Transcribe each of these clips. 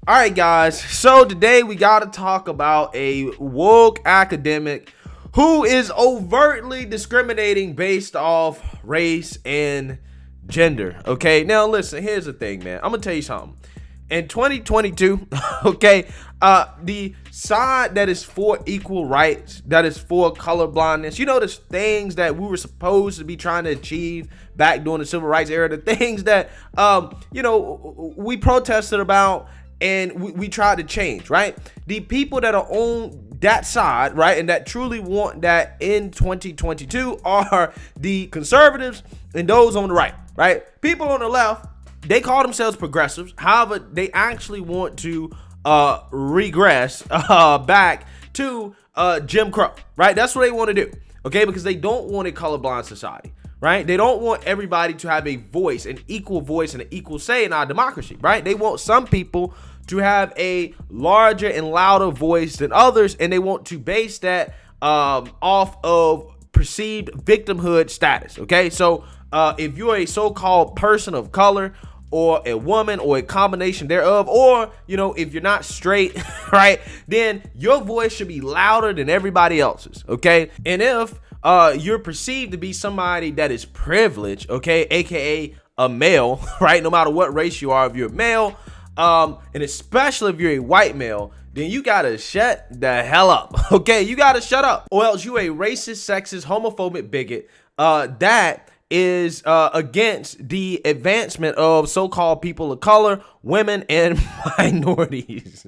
All right, guys. So today we got to talk about a woke academic who is overtly discriminating based off race and gender. Okay. Now listen, here's the thing, man. I'm gonna tell you something. In 2022, okay, the side that is for equal rights, that is for colorblindness, you know, the things that we were supposed to be trying to achieve back during the civil rights era, the things that, we protested about and we tried to change, right? The people that are on that side, right, and that truly want that in 2022 are the conservatives and those on the right, right? People on the left, they call themselves progressives. However, they actually want to regress back to Jim Crow, right? That's what they want to do, okay? Because they don't want a colorblind society, right? They don't want everybody to have a voice, an equal and an equal say in our democracy, right? They want some people to have a larger and louder voice than others, and they want to base that off of perceived victimhood status, okay? So if you're a so-called person of color or a woman or a combination thereof, or, you know, if you're not straight, right, then your voice should be louder than everybody else's, okay? And if you're perceived to be somebody that is privileged, okay, aka a male, right, no matter what race you are, if you're a male, and especially if you're a white male, then you gotta shut the hell up, okay? You gotta shut up, or else you're a racist, sexist, homophobic bigot that is against the advancement of so-called people of color, women, and minorities.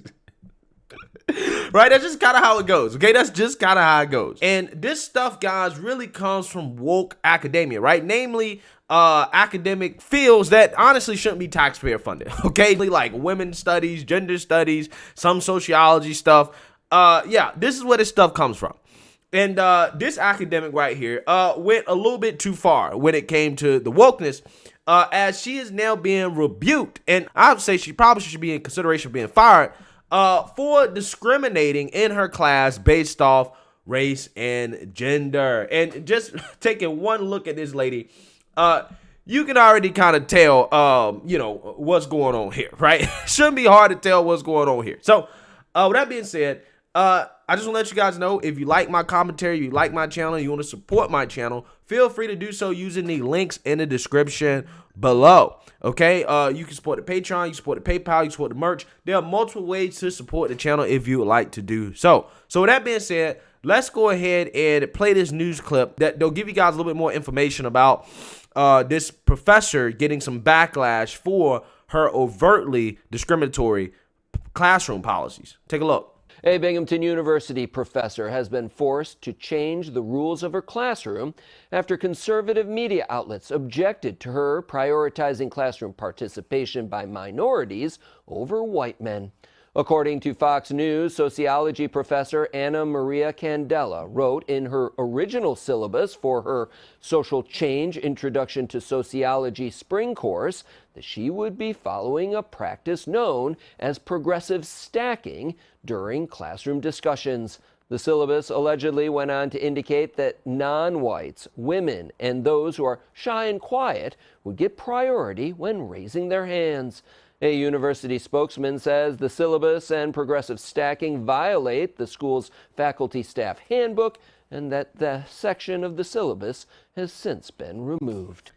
Right? That's just kind of how it goes. Okay, that's just kind of how it goes. And this stuff, guys, really comes from woke academia, right? Namely, academic fields that honestly shouldn't be taxpayer funded. Okay, like women's studies, gender studies, some sociology stuff. Yeah, this is where this stuff comes from. And this academic right here went a little bit too far when it came to the wokeness, as she is now being rebuked, and I would say she probably should be in consideration of being fired for discriminating in her class based off race and gender. And just taking one look at this lady, you can already kind of tell, what's going on here, right? Shouldn't be hard to tell what's going on here. So, with that being said, I just want to let you guys know, if you like my commentary, you like my channel, you want to support my channel, feel free to do so using the links in the description below. Okay, you can support the Patreon, you can support the PayPal, you can support the merch. There are multiple ways to support the channel if you would like to do so. So with that being said, let's go ahead and play this news clip that'll give you guys a little bit more information about this professor getting some backlash for her overtly discriminatory classroom policies. Take a look. A Binghamton University professor has been forced to change the rules of her classroom after conservative media outlets objected to her prioritizing classroom participation by minorities over white men. According to Fox News, sociology professor Ana Maria Candela wrote in her original syllabus for her Social Change Introduction to Sociology spring course that she would be following a practice known as progressive stacking during classroom discussions. The syllabus allegedly went on to indicate that non-whites, women, and those who are shy and quiet would get priority when raising their hands. A university spokesman says the syllabus and progressive stacking violate the school's faculty staff handbook and that the section of the syllabus has since been removed.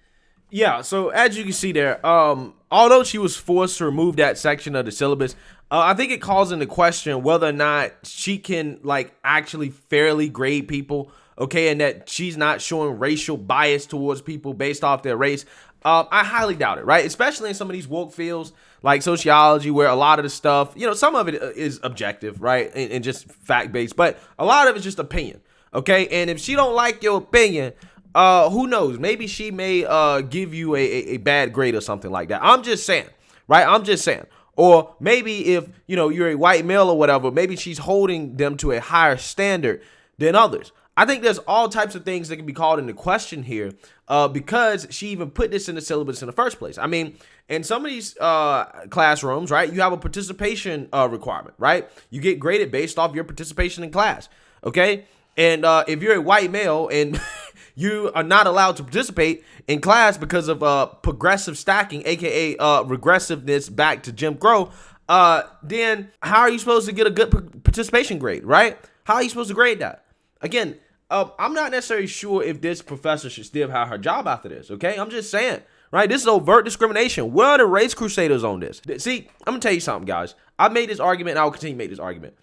Yeah, so as you can see there, although she was forced to remove that section of the syllabus, I think it calls into question whether or not she can actually fairly grade people, okay, and that she's not showing racial bias towards people based off their race. I highly doubt it, right? Especially in some of these woke fields like sociology, where a lot of the stuff, some of it is objective, right, and just fact-based, but a lot of it's just opinion, okay? And if she don't like your opinion, who knows? Maybe she may give you a bad grade or something like that. I'm just saying, right? I'm just saying. Or maybe if, you're a white male or whatever, maybe she's holding them to a higher standard than others. I think there's all types of things that can be called into question here because she even put this in the syllabus in the first place. I mean, in some of these classrooms, right, you have a participation requirement, right? You get graded based off your participation in class, okay? And if you're a white male and you are not allowed to participate in class because of progressive stacking, aka regressiveness back to Jim Crow, then how are you supposed to get a good participation grade, right? How are you supposed to grade that? Again, I'm not necessarily sure if this professor should still have her job after this, okay? I'm just saying, right? This is overt discrimination. Where are the race crusaders on this? See, I'm gonna tell you something, guys. I made this argument and I will continue to make this argument.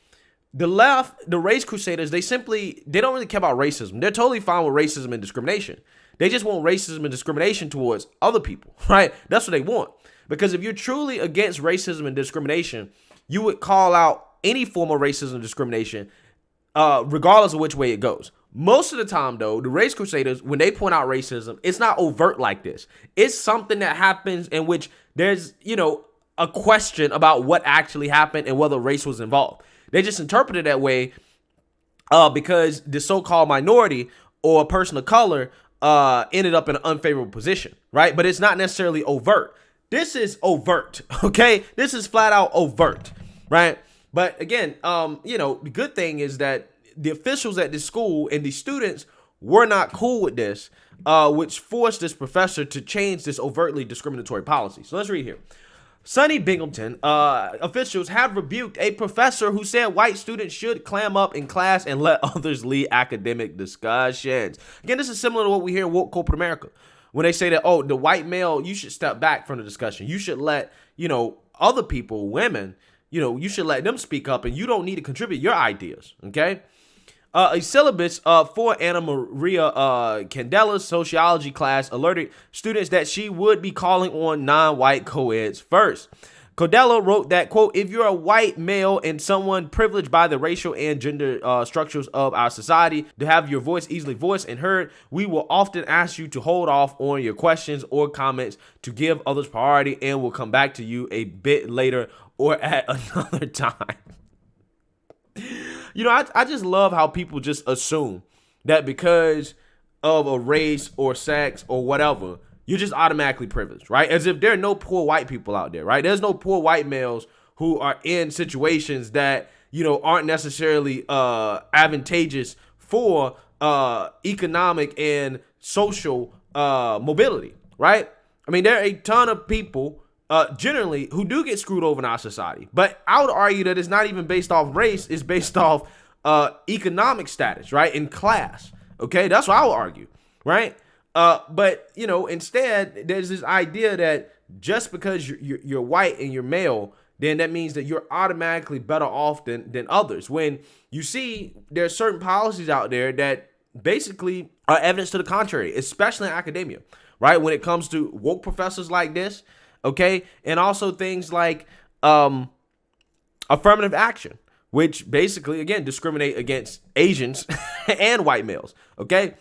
The left, the race crusaders, they don't really care about racism. They're totally fine with racism and discrimination. They just want racism and discrimination towards other people, right? That's what they want. Because if you're truly against racism and discrimination, you would call out any form of racism and discrimination, regardless of which way it goes. Most of the time, though, the race crusaders, when they point out racism, it's not overt like this. It's something that happens in which there's, a question about what actually happened and whether race was involved. They just interpret it that way because the so-called minority or person of color ended up in an unfavorable position, right? But it's not necessarily overt. This is overt, okay? This is flat out overt, right? But again, the good thing is that the officials at this school and the students were not cool with this, which forced this professor to change this overtly discriminatory policy. So let's read here. SUNY Binghamton officials have rebuked a professor who said white students should clam up in class and let others lead academic discussions. Again, this is similar to what we hear in woke corporate America when they say that, oh, the white male, you should step back from the discussion. You should let, other people, women, you should let them speak up and you don't need to contribute your ideas, okay? A syllabus for Ana Maria Candela's sociology class alerted students that she would be calling on non-white coeds first. Candela wrote that, quote, if you're a white male and someone privileged by the racial and gender structures of our society to have your voice easily voiced and heard, we will often ask you to hold off on your questions or comments to give others priority and will come back to you a bit later or at another time. I just love how people just assume that because of a race or sex or whatever, you're just automatically privileged, right? As if there are no poor white people out there, right? There's no poor white males who are in situations that, aren't necessarily advantageous for economic and social mobility, right? I mean, there are a ton of people generally who do get screwed over in our society. But I would argue that it's not even based off race. It's based off economic status, right? In class. Okay, that's what I would argue, right? But instead, there's this idea that just because you're white and you're male, then that means that you're automatically better off than others. When you see there are certain policies out there that basically are evidence to the contrary, especially in academia, right? When it comes to woke professors like this, okay, and also things like affirmative action, which basically, again, discriminate against Asians and white males, okay?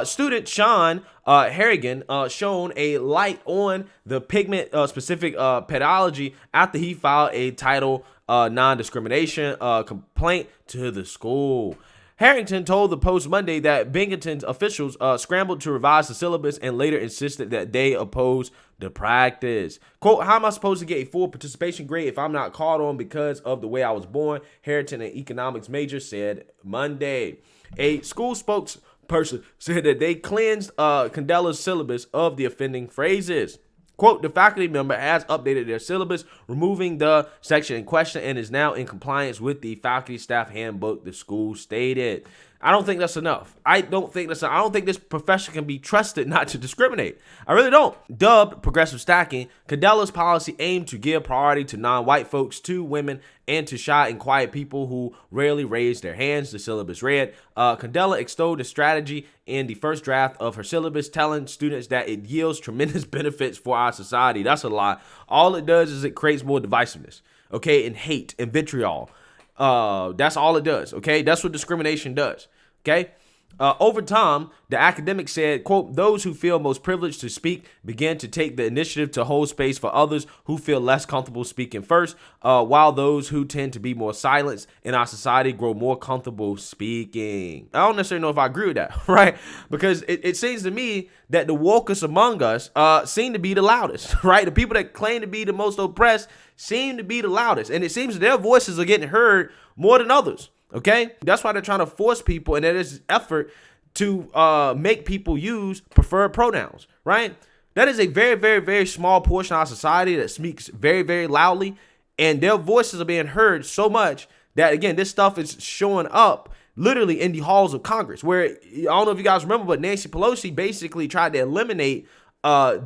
Student Sean Harrigan shone a light on the pigment-specific pedology after he filed a Title non-discrimination complaint to the school. Harrington told the Post Monday that Binghamton's officials scrambled to revise the syllabus and later insisted that they oppose the practice. Quote, how am I supposed to get a full participation grade if I'm not called on because of the way I was born? Harrington, an economics major, said Monday. A school spokesperson said that they cleansed Candela's syllabus of the offending phrases. Quote, the faculty member has updated their syllabus, removing the section in question, and is now in compliance with the faculty staff handbook, the school stated. I don't think that's enough. I don't think this profession can be trusted not to discriminate. I really don't. Dubbed progressive stacking, Candela's policy aimed to give priority to non-white folks, to women, and to shy and quiet people who rarely raise their hands, the syllabus read. Candela extolled the strategy in the first draft of her syllabus, telling students that it yields tremendous benefits for our society. That's a lie. All it does is it creates more divisiveness, okay, and hate and vitriol. That's all it does, okay? That's what discrimination does, okay? Over time, the academic said, quote, those who feel most privileged to speak begin to take the initiative to hold space for others who feel less comfortable speaking first, while those who tend to be more silenced in our society grow more comfortable speaking. I don't necessarily know if I agree with that, right? Because it seems to me that the wokest among us seem to be the loudest, right? The people that claim to be the most oppressed seem to be the loudest, and it seems that their voices are getting heard more than others. Okay, that's why they're trying to force people, and there's this effort to make people use preferred pronouns, right? That is a very, very, very small portion of our society that speaks very, very loudly, And their voices are being heard so much that, again, this stuff is showing up literally in the halls of Congress, where, I don't know if you guys remember, but Nancy Pelosi basically tried to eliminate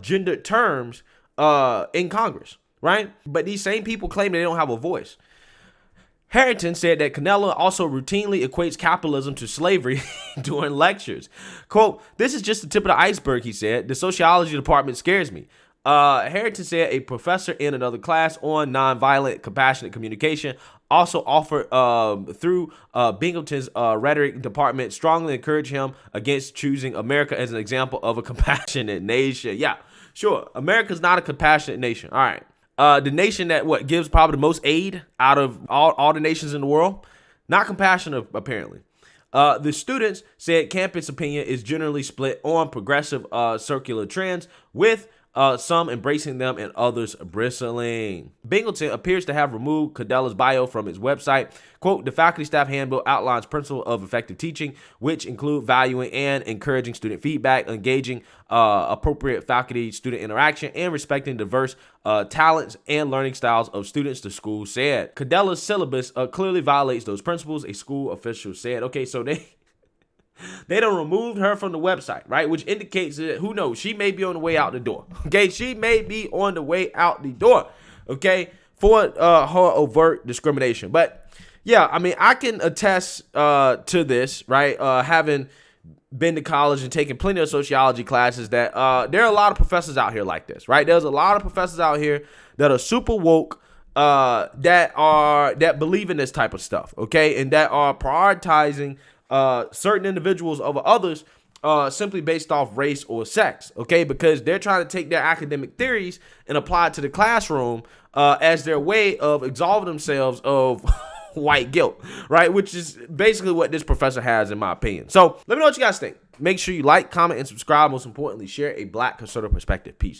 gendered terms in Congress, right? But these same people claim they don't have a voice. Harrington said that Candela also routinely equates capitalism to slavery during lectures. Quote, "This is just the tip of the iceberg," he said. "The sociology department scares me." Harrington said a professor in another class on nonviolent, compassionate communication also offered through Binghamton's rhetoric department strongly encouraged him against choosing America as an example of a compassionate nation. Yeah, sure. America's not a compassionate nation. All right. The nation that gives probably the most aid out of all the nations in the world, not compassionate apparently. The students said campus opinion is generally split on progressive circular trends, with some embracing them and others bristling. Binghamton appears to have removed Candela's bio from its website. Quote, "The faculty staff handbook outlines principles of effective teaching, which include valuing and encouraging student feedback, engaging appropriate faculty-student interaction, and respecting diverse talents and learning styles of students," the school said. Candela's syllabus clearly violates those principles, a school official said. Okay, so they done removed her from the website, right? Which indicates that, who knows, she may be on the way out the door. Okay, she may be on the way out the door, okay, for her overt discrimination. But yeah, I mean, I can attest to this, right? Having been to college and taken plenty of sociology classes, that there are a lot of professors out here like this, right? There's a lot of professors out here that are super woke, that believe in this type of stuff, okay, and that are prioritizing certain individuals over others simply based off race or sex, okay, because they're trying to take their academic theories and apply it to the classroom as their way of absolving themselves of white guilt, right, which is basically what this professor has, in my opinion. So let me know what you guys think. Make sure you like, comment, and subscribe. Most importantly, share a Black conservative perspective. Peace.